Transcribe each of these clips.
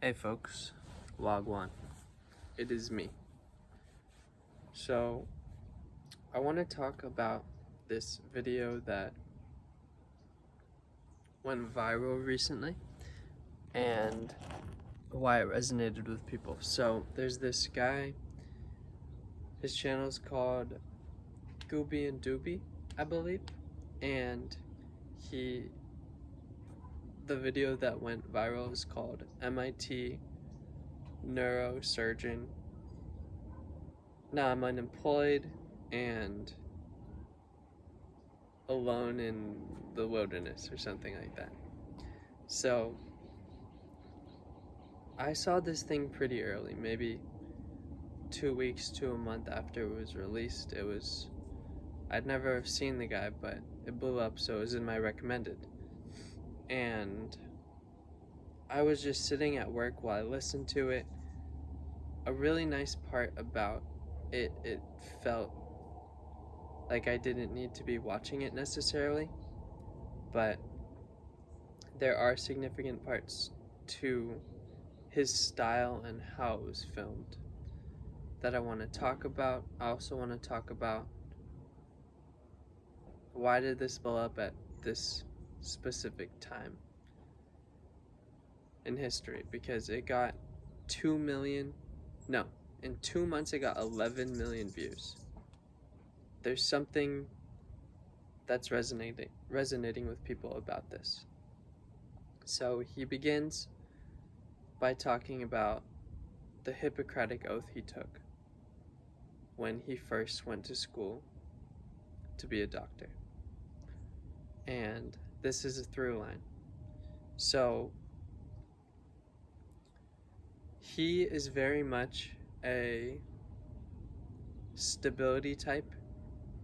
Hey folks, Wagwan. It is me. So, I want to talk about this video that went viral recently and why it resonated with people. So, there's this guy, his channel is called Gooby and Doobie, I believe, and the video that went viral is called MIT Neurosurgeon. Now I'm unemployed and alone in the wilderness or something like that. So I saw this thing pretty early, maybe 2 weeks to a month after it was released. I'd never have seen the guy, but it blew up, so it was in my recommended. And I was just sitting at work while I listened to it. A really nice part about it felt like I didn't need to be watching it necessarily, but there are significant parts to his style and how it was filmed that I want to talk about. I also want to talk about why did this blow up at this specific time in history, because it got 2 million, no, in 2 months it got 11 million views. There's something that's resonating with people about this. So he begins by talking about the Hippocratic oath he took when he first went to school to be a doctor. And this is a through line. So he is very much a stability type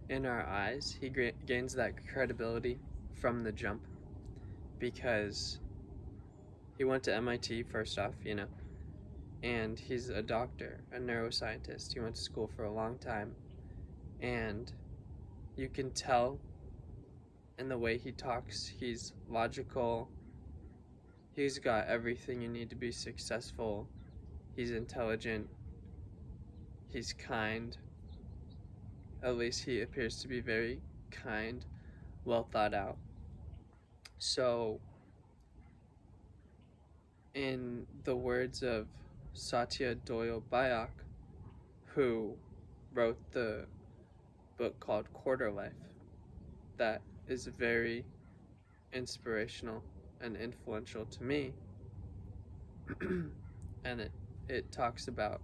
in our eyes. He gains that credibility from the jump because he went to MIT first off, and he's a doctor, a neuroscientist. He went to school for a long time, and you can tell in the way he talks, he's logical, he's got everything you need to be successful, he's intelligent, he's kind. At least he appears to be very kind, well thought out. So, in the words of Satya Doyle Byock, who wrote the book called Quarter Life, that is very inspirational and influential to me, and it talks about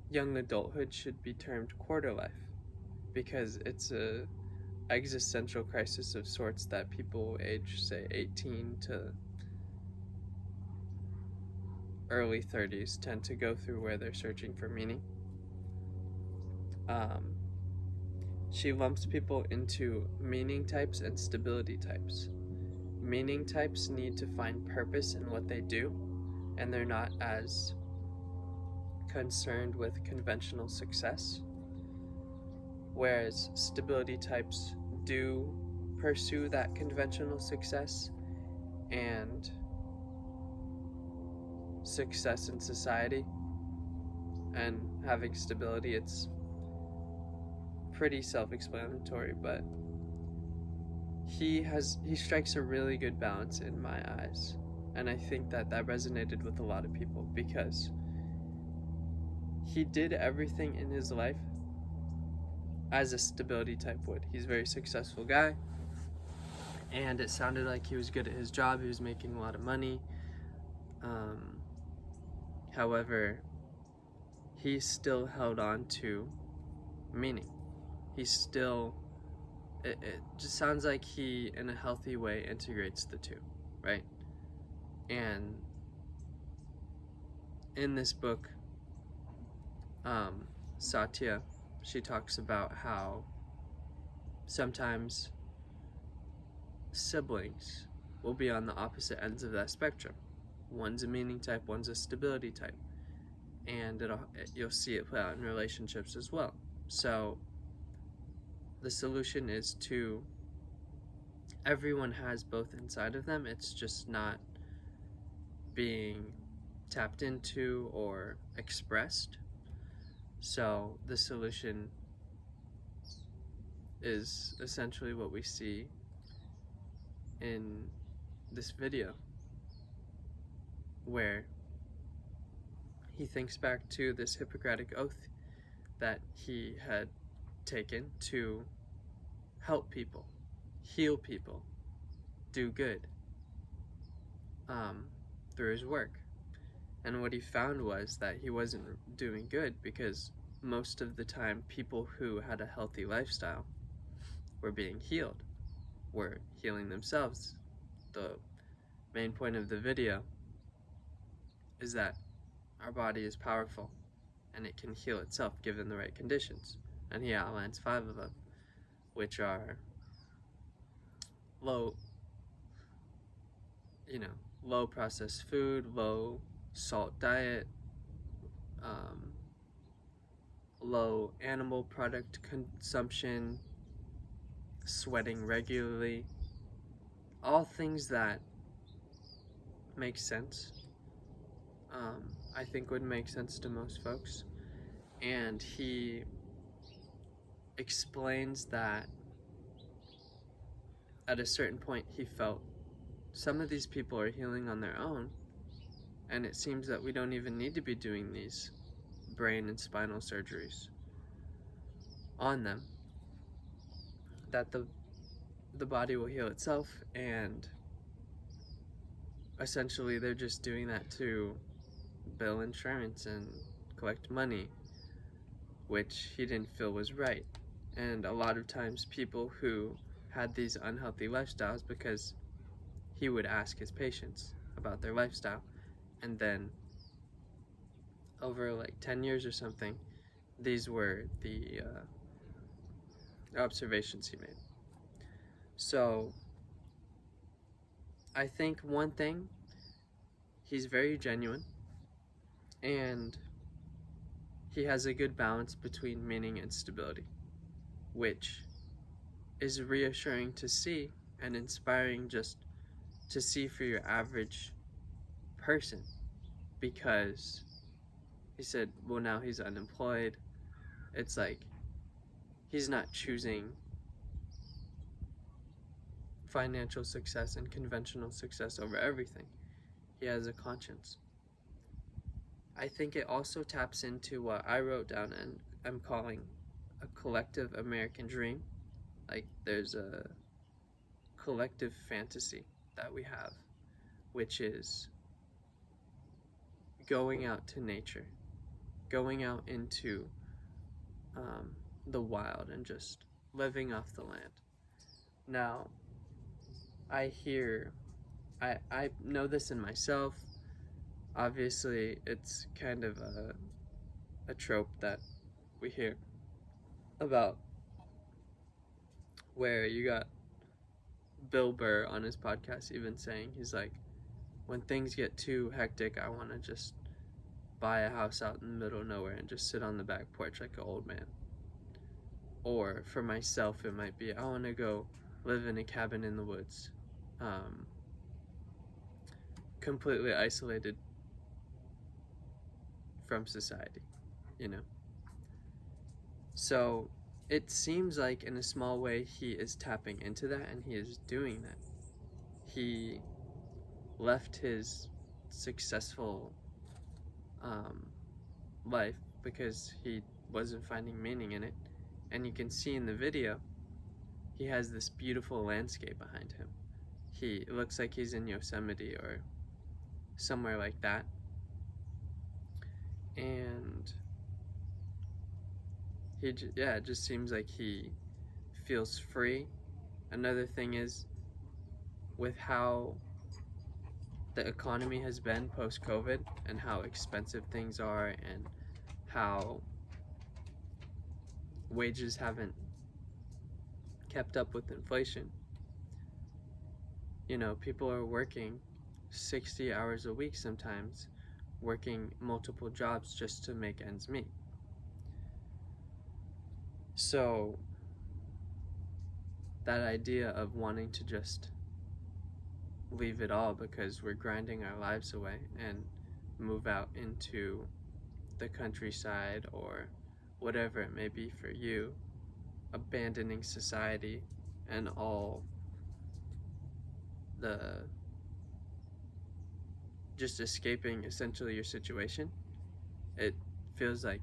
young adulthood should be termed quarter life because it's a existential crisis of sorts that people age, say, 18 to early 30s tend to go through, where they're searching for meaning. She lumps people into meaning types and stability types. Meaning types need to find purpose in what they do, and they're not as concerned with conventional success, whereas stability types do pursue that conventional success and success in society and having stability. It's pretty self-explanatory, but he strikes a really good balance in my eyes, and I think that resonated with a lot of people because he did everything in his life as a stability type would. He's a very successful guy, and it sounded like he was good at his job. He was making a lot of money. However, he still held on to meaning. It just sounds like he, in a healthy way, integrates the two, right? And in this book, Satya, she talks about how sometimes siblings will be on the opposite ends of that spectrum. One's a meaning type, one's a stability type, and you'll see it play out in relationships as well. So the solution is everyone has both inside of them. It's just not being tapped into or expressed. So the solution is essentially what we see in this video, where he thinks back to this Hippocratic oath that he had taken to help people, heal people, do good through his work. And what he found was that he wasn't doing good, because most of the time people who had a healthy lifestyle were being healed, were healing themselves. The main point of the video is that our body is powerful and it can heal itself given the right conditions. And he outlines 5 of them, which are low processed food, low salt diet, low animal product consumption, sweating regularly, all things that make sense. I think would make sense to most folks. And he explains that at a certain point he felt some of these people are healing on their own, and it seems that we don't even need to be doing these brain and spinal surgeries on them, that the body will heal itself, and essentially they're just doing that to bill insurance and collect money, which he didn't feel was right. And a lot of times people who had these unhealthy lifestyles, because he would ask his patients about their lifestyle, and then over like 10 years or something, these were the observations he made. So I think one thing, he's very genuine, and he has a good balance between meaning and stability, which is reassuring to see and inspiring just to see for your average person, because he said, well, now he's unemployed. It's like he's not choosing financial success and conventional success over everything. He has a conscience. I think it also taps into what I wrote down and I'm calling a collective American dream. Like, there's a collective fantasy that we have, which is going out to nature, going out into the wild and just living off the land. Now, I know this in myself. Obviously, it's kind of a trope that we hear about, where you got Bill Burr on his podcast even saying, he's like, when things get too hectic, I want to just buy a house out in the middle of nowhere and just sit on the back porch like an old man. Or for myself, it might be, I want to go live in a cabin in the woods, completely isolated from society, you know? So it seems like in a small way he is tapping into that, and he is doing that. He left his successful life because he wasn't finding meaning in it. And you can see in the video, he has this beautiful landscape behind him. It looks like he's in Yosemite or somewhere like that. And it just seems like he feels free. Another thing is, with how the economy has been post-COVID and how expensive things are and how wages haven't kept up with inflation. You know, people are working 60 hours a week sometimes, working multiple jobs just to make ends meet. So that idea of wanting to just leave it all because we're grinding our lives away and move out into the countryside or whatever it may be for you, abandoning society and all the just escaping essentially your situation. It feels like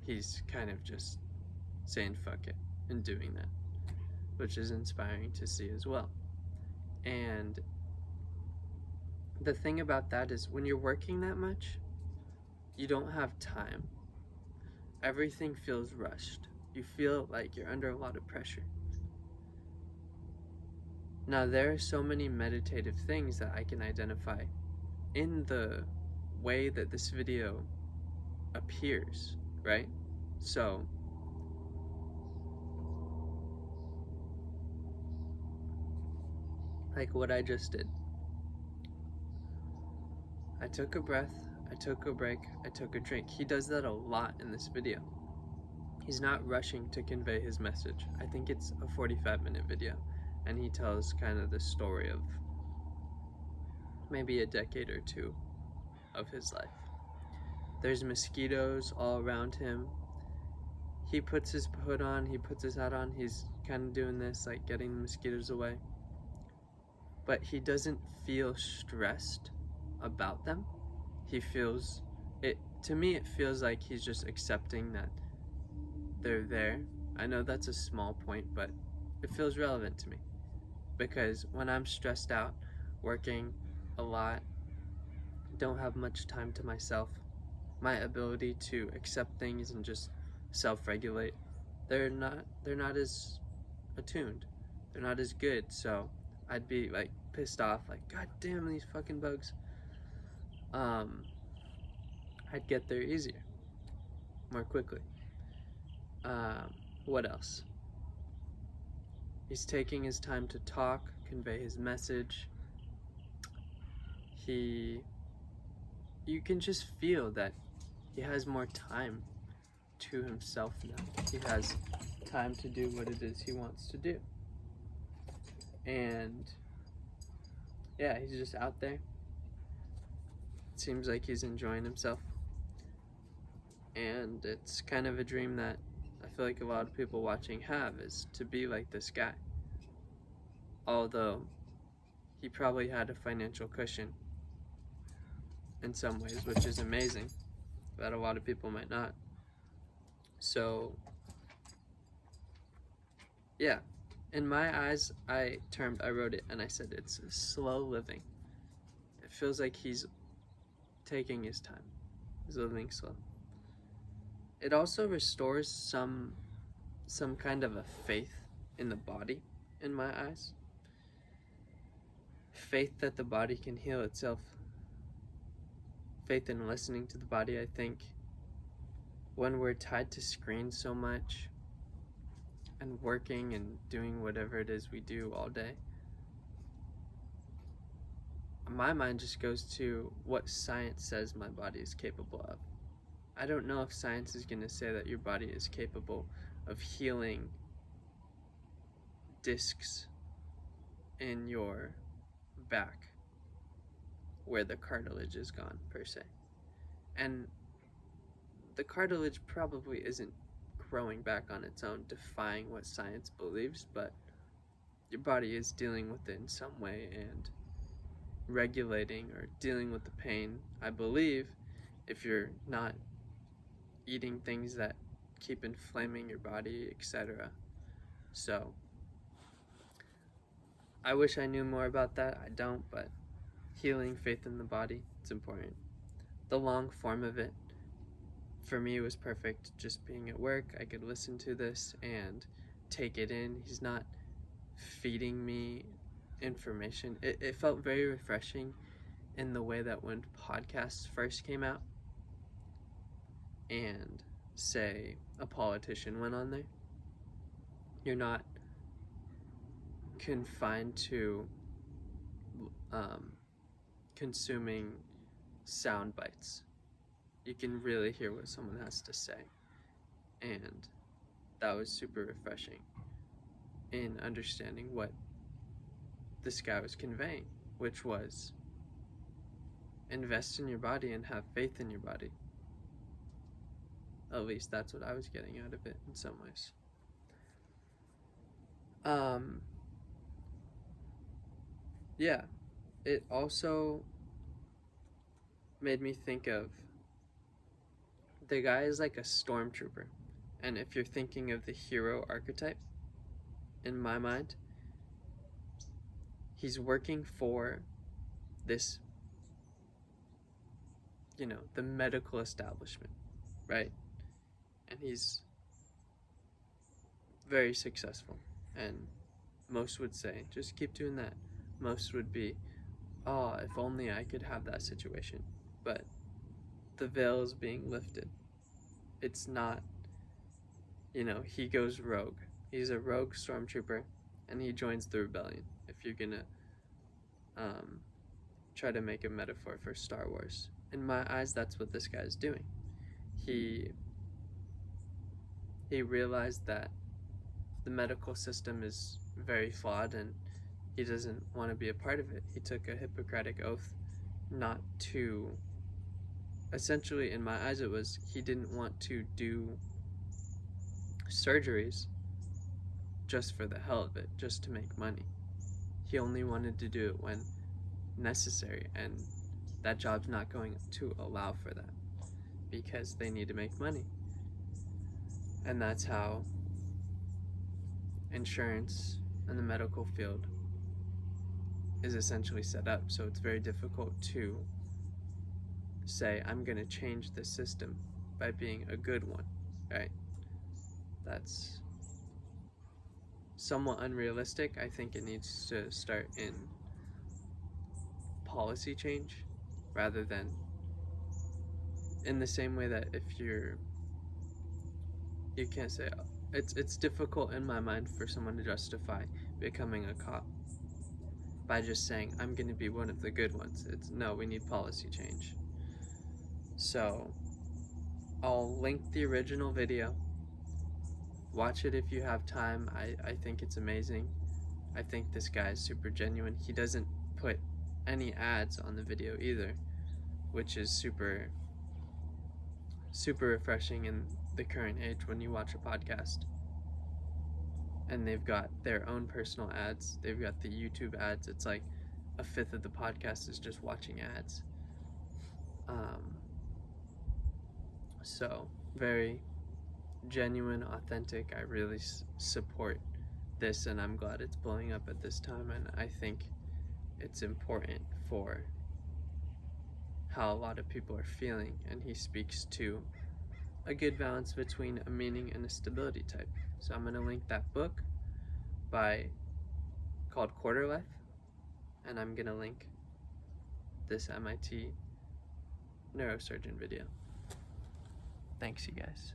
he's kind of just saying fuck it and doing that, which is inspiring to see as well. And the thing about that is when you're working that much, you don't have time. Everything feels rushed. You feel like you're under a lot of pressure. Now, there are so many meditative things that I can identify in the way that this video appears, right? So, like what I just did. I took a breath, I took a break, I took a drink. He does that a lot in this video. He's not rushing to convey his message. I think it's a 45-minute video, and he tells kind of the story of maybe a decade or two of his life. There's mosquitoes all around him. He puts his hood on, he puts his hat on, he's kind of doing this, like getting the mosquitoes away. But he doesn't feel stressed about them. He feels it, to me it feels like he's just accepting that they're there. I know that's a small point, but it feels relevant to me because when I'm stressed out, working a lot, don't have much time to myself, my ability to accept things and just self-regulate, they're not as attuned, they're not as good. So I'd be like pissed off, like god damn these fucking bugs. I'd get there easier, more quickly. What else? He's taking his time to talk, convey his message. You can just feel that he has more time to himself now. He has time to do what it is he wants to do. And yeah, he's just out there. It seems like he's enjoying himself. And it's kind of a dream that I feel like a lot of people watching have, is to be like this guy. Although he probably had a financial cushion in some ways, which is amazing, that a lot of people might not. So yeah, in my eyes, I wrote it and I said it's slow living. It feels like he's taking his time. He's living slow. It also restores some kind of a faith in the body, in my eyes. Faith that the body can heal itself. Faith in listening to the body. I think when we're tied to screens so much and working and doing whatever it is we do all day, my mind just goes to what science says my body is capable of. I don't know if science is going to say that your body is capable of healing discs in your back where the cartilage is gone, per se. And the cartilage probably isn't growing back on its own, defying what science believes, but your body is dealing with it in some way and regulating or dealing with the pain, I believe, if you're not eating things that keep inflaming your body, etc. So I wish I knew more about that. I don't, but healing, faith in the body, it's important. The long form of it, for me, was perfect. Just being at work, I could listen to this and take it in. He's not feeding me information. It felt very refreshing in the way that when podcasts first came out and, say, a politician went on there, you're not confined to consuming sound bites. You can really hear what someone has to say, and that was super refreshing in understanding what this guy was conveying, which was invest in your body and have faith in your body. At least that's what I was getting out of it in some ways. Yeah, it also made me think of the guy is like a stormtrooper. And if you're thinking of the hero archetype, in my mind, he's working for this, the medical establishment, right? And he's very successful. And most would say, just keep doing that. Most would be, oh, if only I could have that situation. But the veil is being lifted. It's not, he goes rogue. He's a rogue stormtrooper, and he joins the rebellion. If you're gonna try to make a metaphor for Star Wars. In my eyes, that's what this guy's doing. He realized that the medical system is very flawed and he doesn't want to be a part of it. He took a Hippocratic oath not to, essentially in my eyes it was, he didn't want to do surgeries just for the hell of it, just to make money. He only wanted to do it when necessary, and that job's not going to allow for that because they need to make money. And that's how insurance and the medical field is essentially set up. So it's very difficult to say, I'm going to change the system by being a good one, right? That's somewhat unrealistic. I think it needs to start in policy change rather than in the same way that if you can't say, it's difficult in my mind for someone to justify becoming a cop by just saying, I'm going to be one of the good ones. It's no, we need policy change. So I'll link the original video. Watch it if you have time. I think it's amazing. I think this guy is super genuine. He doesn't put any ads on the video either, which is super refreshing in the current age when you watch a podcast. And they've got their own personal ads. They've got the YouTube ads. It's like a fifth of the podcast is just watching ads. So very genuine, authentic. I really support this, and I'm glad it's blowing up at this time. And I think it's important for how a lot of people are feeling, and he speaks to a good balance between a meaning and a stability type. So I'm going to link that book called Quarter Life, and I'm going to link this MIT Neurosurgeon video. Thanks, you guys.